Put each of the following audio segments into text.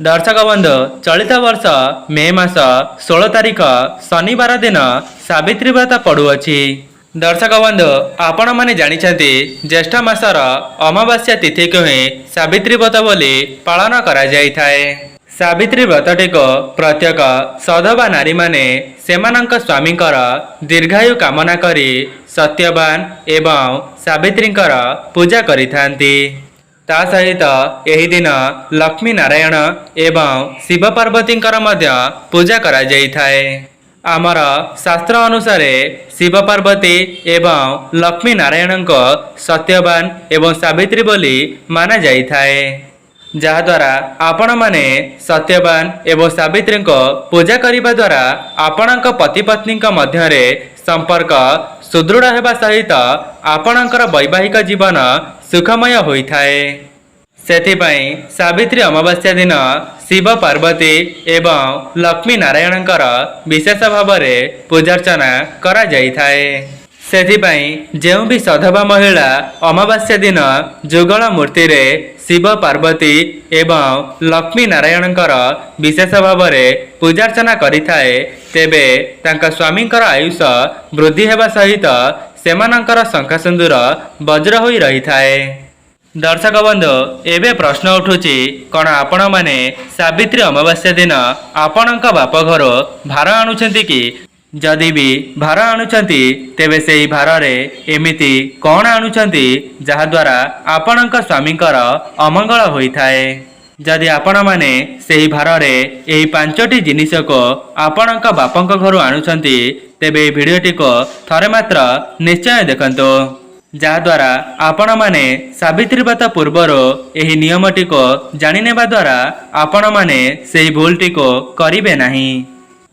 दर्शक बंधु चलित वर्ष मे मास 16 तारिख शनिवार दिन सावित्री व्रत पड़ुअछि। दर्शक बंधु आपण माने जानिछन्ति ज्येष्ठ मासर अमावास्या तिथि को ही सावित्री व्रत बोली पालन करा जाय थाए। सावित्री व्रतटी को प्रत्येक सधवा नारी माने सेमानंक स्वामींकर दीर्घायु कामना करी सत्यवान एवं सावित्रींकर पूजा करिथांती। ता सहित एही दिन लक्ष्मी नारायण एवं शिव पार्वतींकर मध्य पूजा करा जाय थाए। आमर शास्त्र अनुसार शिव पार्वती एवं लक्ष्मी नारायण को सत्यवान एवं सावित्री बोली माना जाय थाए। जहाद्वारा आपण माने सत्यवान एवं सावित्री को पूजा करिबा द्वारा आपणक पति पत्नी मध्य संपर्क सुदृढ़ हेबा सहित आपणकर वैवाहिक जीवन सुखमय होइथाए। सेथिपाई सावित्री अमावास्या दिन शिव पार्वती एवं लक्ष्मी नारायणकर विशेष भाव में पूजार्चना करा जाइथाए। सेथिपाई जेउ भी सधवा महिला अमावास्या दिन जुगल मूर्ति रे शिव पार्वती एवं लक्ष्मी नारायणकर विशेष भाव में पूजार्चना करिथाए तेबे तांका स्वामींकर आयुष वृद्धि हेबा सहित सेमानंकर शंखा सिंदूर वज्र होई रही थाए। दर्शक बंधु एबे प्रश्न उठुची कौन आपण माने सावित्री अमावास्या दिन आपणक बाप घर भार आणुछंती कि जदि भी भार आणुछंती तेबे सेही भार रे एमिति कौन आणुछंती जहाद्वारा आपणक स्वामींकर अमंगल होइथाए। जदि आपण माने सेही भार रे एही पांचटी जिनिस को आपणक बापंक घरु आणुछंती तेबे भिडियोटी को थरे मात्र निश्चय देखंतो जहाद्वारा आपण माने सावित्री व्रत पूर्वर एही नियमटी को जानि नेबा द्वारा आपण माने सेही भूलटी को करिबे नाही।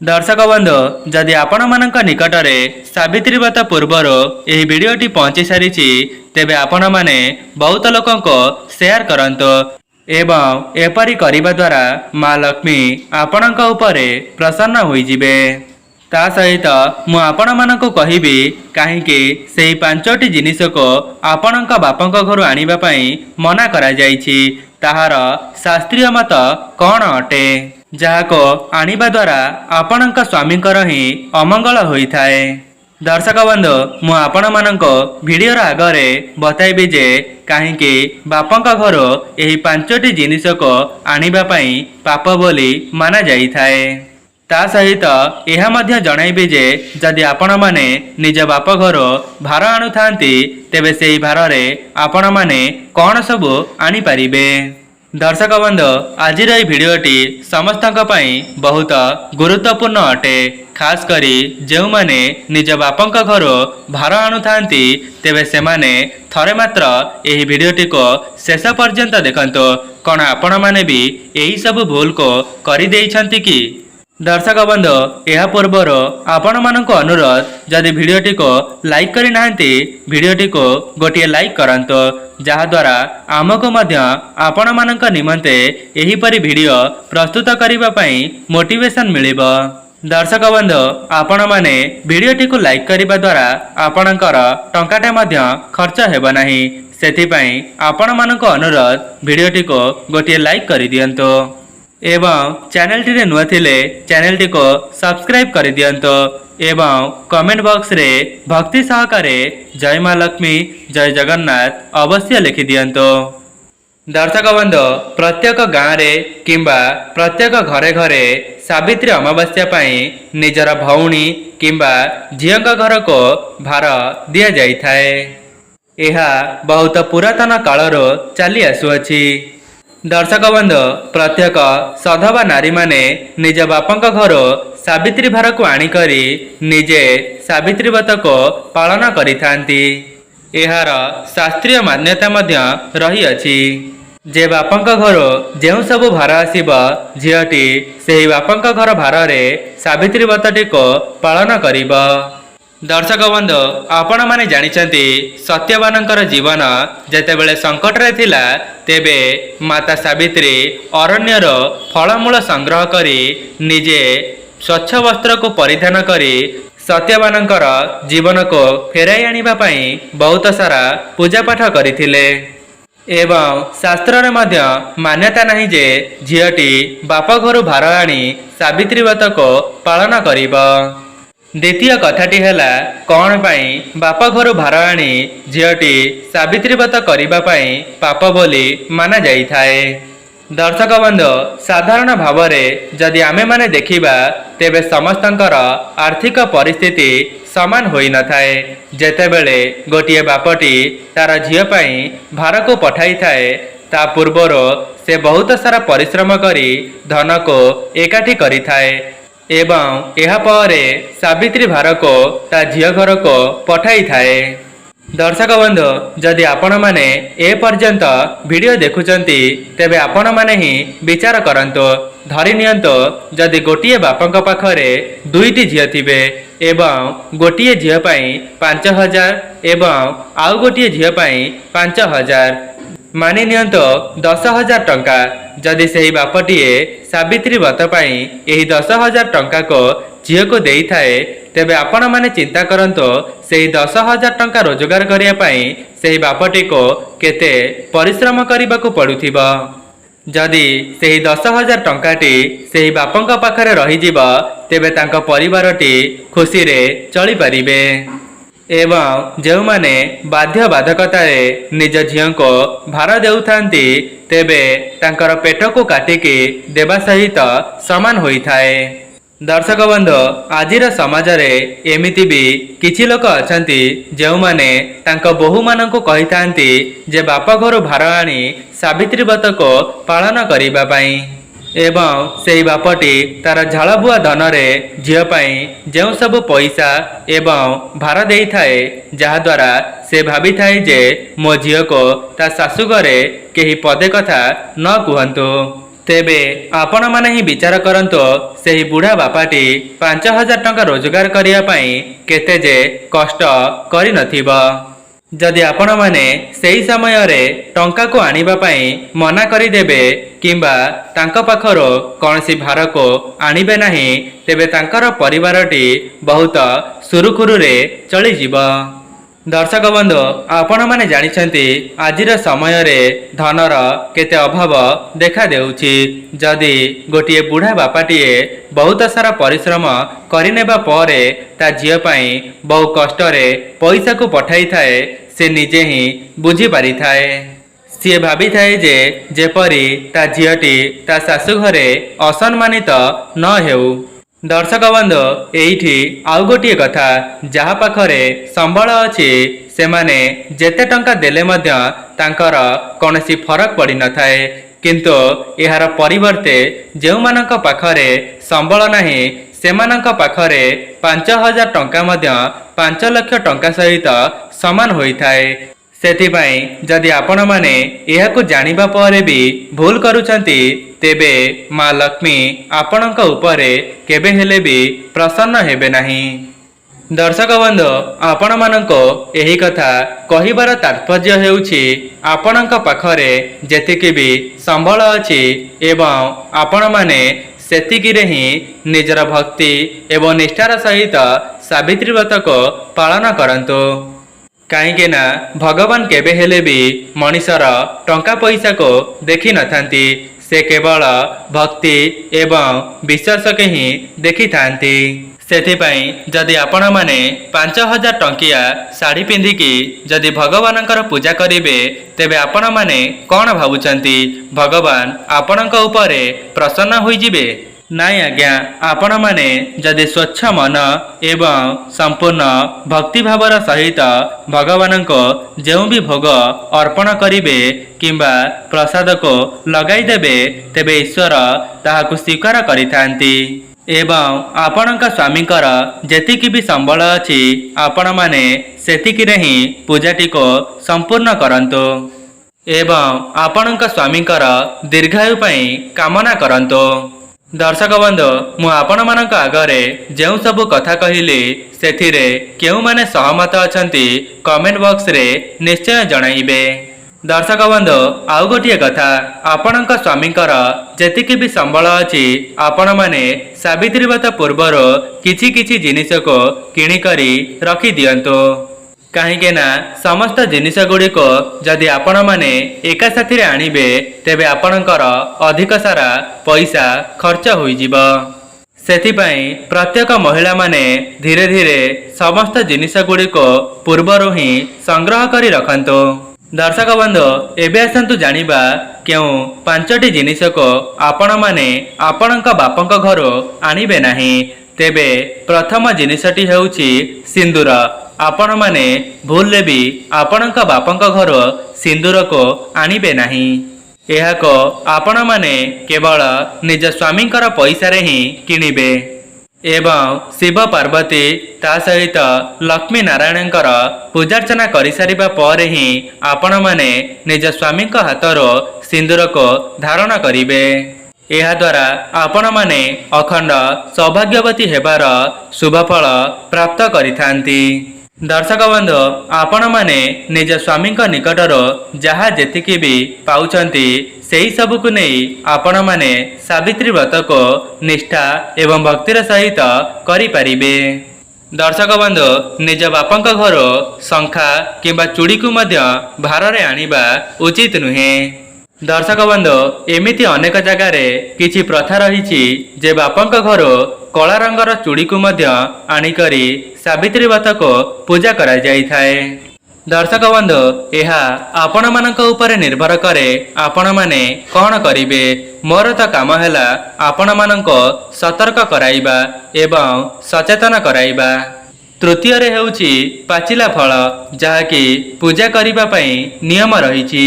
दर्शक बंधु जदि आपण मानक निकट में सावित्री व्रत पूर्वर एही वीडियोटी पहुंची सारिछि तेबे आपण माने बहुत लोकों को शेयर करंतो एवं एपरी करिबा द्वारा माँ लक्ष्मी आपणक उपरे प्रसन्न होई जिबे। ता सहित मु आपण मानक कहिबी काहेकि सेही पांचटी जिनिस को आपणक बापंक घरु आनिबा पई मना करा जाइछि ताहार शास्त्रीय मत कौन अटे जाको आनिबा द्वारा आपणक स्वामींकर ही अमंगल होइथाए। दर्शक बंधु मु आपण मानक वीडियोर आगरे बताइबी जे काहेकि बापंक घर एही पांचटी जिनिस को आनिबा पई पाप बोली माना जाइथाए। ता सहित यह मध्य जणाइबी जे जदि आपण माने निज बाप घर भार आणुथांती तेबे सेही भार रे आपण माने कौन सब आनी पारिबे। दर्शक बंधु आज भिडियोटी समस्तक पई बहुत गुरुत्वपूर्ण अटे। खास करी जो माने निज बापंक घर भार आणुथांती तेबे सेमाने थरे मात्र एही भिडियोटी को शेष पर्यंत देखंतो कौन आपण माने भी यही सब भूल को करि देइछंती कि। दर्शक बंधु यह पूर्वर आपण मानक अनुरोध जदि भिडियोटी को लाइक करि नाहंती भिडियोटी को गोटे लाइक करंतो जहाद्वारा आमको मध्य आपण मानक निमंते एही परि भिडियो प्रस्तुत करिबा पई मोटिवेशन मिलिबो। दर्शक बंधु आपण माने भिडियोटी को लाइक करिबा द्वारा आपणकर टंकाटा मध्य खर्च हेबो नाही सेथिपई आपण मानक अनुरोध भिडियोटी को गोटे लाइक करि दियंतो एवं चैनल टी नुआ थिले चैनल टी को सब्सक्राइब कर दियंतो एवं कमेंट बॉक्स रे भक्ति सहकारे जय माँ लक्ष्मी जय जगन्नाथ अवश्य लिखि दियंतो। दर्शक बंधु प्रत्येक गाँव रे किंबा प्रत्येक घरे घरे सावित्री अमावास्या पई निजर भौणी किंबा झियंक घर को भार दिया जाई थाए। एहा बहुत पुरातन कालरो चली आसुअछि। दर्शक बंधु प्रत्येक सधवा नारी माने निज बापंक घर सावित्री भार को आनिकरी निजे सावित्री व्रत को पालन करिथांती। एहार शास्त्रीय मान्यता मध्य रही अछि जे बापंक घर जेउ सब भार आसीब झियटी सेही बापंक घर भार रे सावित्री व्रतटी को पालन करिब। दर्शक बंधु आपण माने जानिछंती सत्यवानंकर जीवन जेतेबेले संकट रे थिला तेबे माता सावित्री अरण्यर फलमूल संग्रह करी निजे स्वच्छ वस्त्र को परिधान करी सत्यवानंकर जीवन को फेराई आनिबा पई बहुत सारा पूजा पाठ करिथिले। एवं शास्त्र मध्य मान्यता नहीं जे झीटी बाप घर भार आनी सावित्री व्रत को पालन करिब। द्वितीय कथाटी है कौन पाई बाप घर भार आनी झीटी सावित्री व्रत करिबा पाई पाप बोली माना जाई थाए। दर्शक बंधु साधारण भाव में जदि आमे माने देखिबा तेबे समस्तंकर आर्थिक परिस्थिति समान होई न थाए। जेतेबेले गोटिए बापटी तार झील पाई भार को पठाई थाए ता पूर्वर से बहुत सारा परिश्रम करी धन को एकाठी करी थाए एवं यह परे सावित्री भार को ता झील घर को पठाई थाए। दर्शक बंधु जदि आपण माने ए पर्यंत वीडियो देखुचंती तेबे आपण माने ही विचार करंतो। धरि नियंतो जदि गोटिए बापंक पाखरे दुईटी झील थिबे एवं गोटिए झील पाई 5000 एवं आउ गोटिए झील पाई 5000 मानि नियंतो 10,000 टंका। जदि सही बापटीए सावित्री व्रत पाई यही 10,000 टंका को झील को देई थाए तेबे आपण माने चिंता करंतो सेही 10,000 टंका रोजगार करिया पाई सेही बापटी को केते परिश्रम करिबाकू पड़ुथिबा। जदि सेही 10,000 टंकाटी सेही बापंक पाखरे रही जिबा तेबे तांका परिवारटी खुशी रे चली परिबे। एवं जो माने बाध्य बाधकतारे निज झील को भार देउथांती तेबे तांकर पेट को काटिकी देवा सहित समान होई थाए। दर्शक बंधु आजिर समाज रे एमिति भी किछि लोक अछंती जो माने तांको बहु माननको कहि थांती जे बाप घर भार आनी सावित्री व्रत को पालन करिबा पाई एवं सेही बापटी तार झाल बुआ धन रे झील पाई जो सब पैसा एवं भार देई थाए जहा द्वारा से भाभी थाए जे मो झील को ता सासु घरे केही पदे कथा न कुहंतु। तेबे आपण माने ही विचार करंतो सेही बुढ़ा बापाटी 5,000 टंका रोजगार करिया पाई केते जे कष्ट करि नथिबा। जदि आपण माने सेही समय रे टंका को आनिबा पाई मना करि देबे किंबा तांका पाखरो कोनसी भार को आनिबे नाही तेबे तांकर परिवारटी बहुत सुरुखुरु रे चली जिबा। दर्शक बंधु आपण माने जानिछंती आजिर समय रे धनर केते अभाव देखा देउछि। जदि गोटिए बुढ़ा बापाटीए बहुत सारा परिश्रम करिनेबा परे ता झील पाई बहु कष्ट रे पैसा को पठाई थाए से निजे ही बुझी पारि थाए। सी भाभी थाए जे जेपरी ता झीलटी ता सासु घरे असम्मानित न हेउ। दर्शक बंधु एइठी आउ गोटिए कथा जहा पाखरे संबल अछि सेमाने जेते टंका देले मध्य तांकर कोनसी फरक पड़ी न थाए किंतु एहार परिवर्ते जेउ मानक पाखरे संबल नाही सेमानक पाखरे 5,000 टंका मध्य 5 लाख टंका सहित समान होई थाए। सेथिपाई जदि आपण माने एहाकु जानिबा परे भी भूल करूछंती तेबे माँ लक्ष्मी आपणक उपरे केबे हेले भी प्रसन्न हेबे नाही। दर्शक बंधु आपण मानको एही कथा कहिबार तात्पर्य हेउछि आपणक पाखरे जेतिकी भी संबल अछि एवं आपण माने सेतिकी रे ही निजर भक्ति एवं निष्ठार सहित सावित्री व्रत को पालन करंतु। कहीं ना भगवान केबे हेले भी मनीषर टंका पैसा को देखी न थांती से केवल भक्ति एवं विश्वास के ही देखी थांती। सेथिपाई जदि आपण माने 5,000 टंकिया साड़ी पिंधिकी जदि भगवानंकर पूजा करिवे तेबे आपण माने कौन भावुचंती भगवान आपणक उपरे प्रसन्न होई जिवे? नाई आज्ञा आपण माने जदि स्वच्छ मन एवं संपूर्ण भक्ति भावर सहित भगवान को जो भी भोग अर्पण करिवे किंबा प्रसाद को लगाई देबे तेबे ईश्वर ताहाकु स्वीकार करिथांती एवं आपणक स्वामीकर जेतिकी भी संबल अछि आपण माने सेतिकी रे ही पूजाटी को संपूर्ण करंतु एवं आपणक स्वामीकर दीर्घायु पई कामना करंतु। दर्शक बंधु मु आपण मानक आगरे जेउ सब कथा कहिली सेथिरे केउ माने सहमत अछंती कमेंट बॉक्स रे निश्चय जणाइबे। दर्शक बंधु आउ गोटिए कथा आपणक स्वामीकर जेतिकी भी संबल अछि आपण माने सावित्री व्रत पूर्वर किछि किछि जिनिस को किणी करी रखी दियंतु कहीं ना समस्त जिनिस गुड़िक जदि आपण मैंने एका साथी आणिबे तेबे आपणकर अधिक सारा पैसा खर्च होइजिब। सेथिपाई प्रत्येक महिला माने धीरे धीरे समस्त जिनिस गुड़िक पूर्वरु ही संग्रह करी रखंतु। दर्शक बंधु एबे आसंतु जानिबा केउ पांचटी जिनिस को आपण माने आपणक बापंक घरो आनिबे नाही। तेबे प्रथम जिनिसटी हेउची सिंदूर। आपण माने भूलले भी आपणक बापंक घरो सिंदूर को आनिबे नाही। एहाको आपण माने केवल निज स्वामींकर पैसा रे ही किनिबे एवं शिव पार्वती ता सहित लक्ष्मी नारायणकर पूजार्चना करि सारिबा परे ही आपण माने निज स्वामी हाथरो सिंदूर को धारण करिबे। एहा द्वारा आपण माने अखंड सौभाग्यवती हेबार शुभफल प्राप्त करिथांती। दर्शक बंधु आपण माने निज स्वामी निकटर जहा जेतिकी भी पाउछंती सेही सबु को नहीं आपण माने सावित्री व्रत को निष्ठा एवं भक्तिर सहित करि परिबे। दर्शक बंधु निज बापंक घर शंखा किंबा चूड़ी को मध्य भार रे आनिबा उचित नुहे। दर्शक बंधु एमिति अनेक जगार किछि प्रथा रही जे बापंक घर कला रंगर चूड़ी को मध्य आनिकरी सावित्री व्रत को पूजा करा जाई थाए। दर्शक बंधु एहा आपण मानक ऊपर निर्भर करे आपण माने कौन करिवे। मोर तो काम हैला आपण मानक सतर्क कराइबा एवं सचेतन कराइबा। तृतीय रे हेउची पाचिला फल जहाँकि पूजा करिबा पई नियम रहिछि।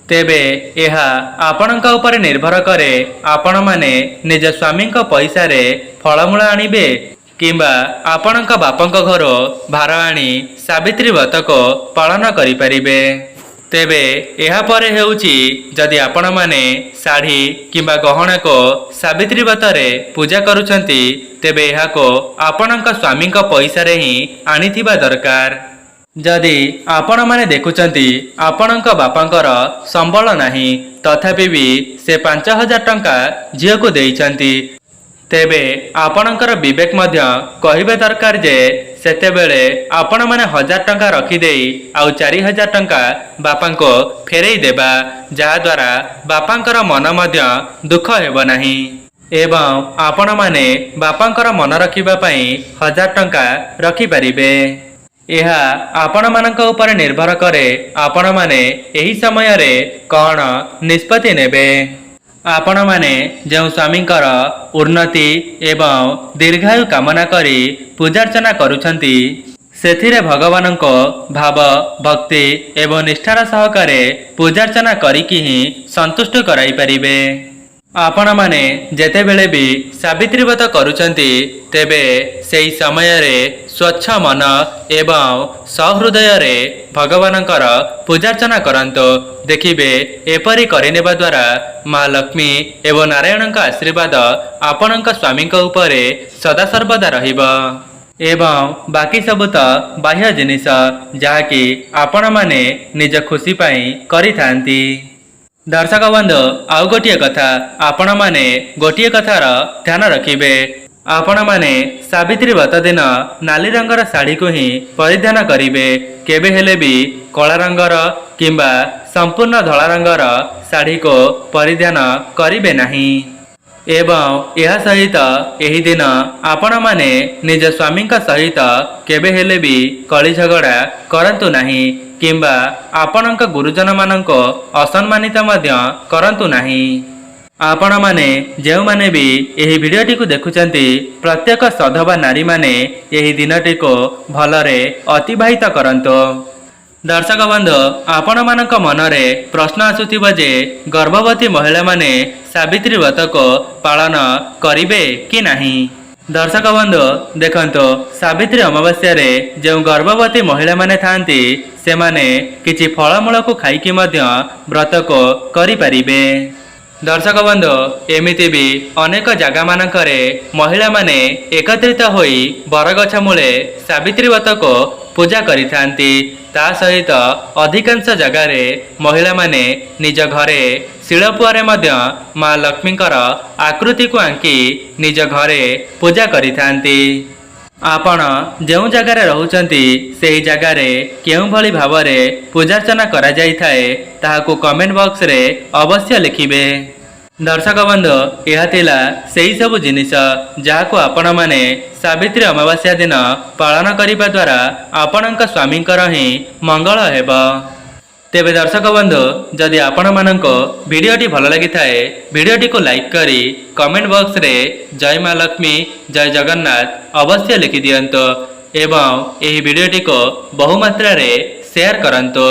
तेबे एहा आपणक ऊपर निर्भर करे आपण माने निज स्वामी पैसा रे फलमूल आनिबे किंबा आपणक बापंक घर भार आनी सावित्री व्रत को पालन करि परिबे। तेबे एहा परे हेउची जदि आपण माने साड़ी किंबा गहना को सावित्री व्रत रे पूजा करूछंती तेबे एहा को आपणक स्वामी पैसा रे ही आनिथिबा दरकार। जदि आपण माने देखुचंती आपणक बापांकर संबल नाही तथापि भी से 5000 टंका झियो को देइचंती तेबे आपणकर विवेक मध्य कहिबे दरकार जे सेतेबेले आपण माने 1000 टंका रखी देई आउ 4000 टंका बापांको फेरई देबा जहा द्वारा बापांकर मन मध्य दुख हेबो नाही एवं आपण माने बापांकर मन रखिबा पई 1000 टंका रखि परिबे। एहा आपण मानक ऊपर निर्भर करे आपण माने एही समय रे कौन निष्पत्ति नेबे। आपण माने जो स्वामींकर उन्नति एवं दीर्घायु कामना करी पूजार्चना करुछंती सेथिरे भगवानंको भाव भक्ति एवं निष्ठार सहकारे पूजार्चना करिकी ही संतुष्ट कराई परिबे। आपण माने जेते बेले भी सावित्री व्रत करुछंती तेबे सेही समय रे स्वच्छ मन एवं सहृदय रे भगवानंकर पूजार्चना करंतो। देखिबे एपरी करिनेबा द्वारा माँ लक्ष्मी एवं नारायणक आशीर्वाद आपणक स्वामी उपरे सदा सर्वदा रहिबा एवं बाकी सब तो बाह्य जिनिस जहाँकि आपण माने निज खुशी पाई करिथांती। दर्शक बंधु आउ गोटे कथा आपण माने गोटे कथार ध्यान रखिबे। आपण माने सावित्री व्रत दिन नाली रंगर साड़ी को ही परिधान करिवे केबे हेले भी कला रंगर किंबा संपूर्ण धला रंगर साड़ी को परिधान करिवे नाही एवं यह सहित एही दिन आपण माने निज स्वामी सहित केबे हेले भी कली झगड़ा करंतु नाही किंबा आपणक गुरुजन मानक असम्मानित मध्य करंतु नाही। आपण माने जेउ माने भी एही वीडियोटी को देखुचंती प्रत्येक सधवा नारी माने एही दिनटी को भलरे अतिबाहित करंतो। दर्शक बंधु आपण मानक मनरे प्रश्न आसुथिबो जे गर्भवती महिला माने सावित्री व्रत को पालन करिवे कि नाही। दर्शक बंधु देखंतो सावित्री अमावास्या रे जो गर्भवती महिला माने थांती से माने किछि फलमूल को खाइकी मध्य व्रत को करि परिबे। दर्शक बंधु एमिति भी अनेक जगह मानकरे महिला माने एकत्रित होई बरगछ मूले सावित्री व्रत को पूजा करिथांती। ता सहित अधिकांश जगार महिला माने निज घरे शिलपुआरे मध्य माँ लक्ष्मींकर आकृति को आंकी निज घरे पूजा करिथांती। ଆପଣ ଯେଉଁ ଜାଗାରେ ରହୁଛନ୍ତି ସେହି ଜାଗାରେ କେଉଁଭଳି ଭାବରେ ପୂଜାର୍ଚ୍ଚନା କରାଯାଇଥାଏ ତାହାକୁ କମେଣ୍ଟ ବକ୍ସରେ ଅବଶ୍ୟ ଲେଖିବେ। ଦର୍ଶକ ବନ୍ଧୁ, ଏହା ଥିଲା ସେହି ସବୁ ଜିନିଷ ଯାହାକୁ ଆପଣମାନେ ସାବିତ୍ରୀ ଅମାବାସ୍ୟା ଦିନ ପାଳନ କରିବା ଦ୍ୱାରା ଆପଣଙ୍କ ସ୍ୱାମୀଙ୍କର ହିଁ ମଙ୍ଗଳ ହେବ। ତେବେ ଦର୍ଶକ ବନ୍ଧୁ, ଯଦି ଆପଣମାନଙ୍କୁ ଭିଡ଼ିଓଟି ଭଲ ଲାଗିଥାଏ ଭିଡ଼ିଓଟିକୁ ଲାଇକ୍ କରି କମେଣ୍ଟ ବକ୍ସରେ ଜୟ ମା ଲକ୍ଷ୍ମୀ ଜୟ ଜଗନ୍ନାଥ ଅବଶ୍ୟ ଲେଖିଦିଅନ୍ତୁ ଏବଂ ଏହି ଭିଡ଼ିଓଟିକୁ ବହୁମାତ୍ରାରେ ସେୟାର କରନ୍ତୁ।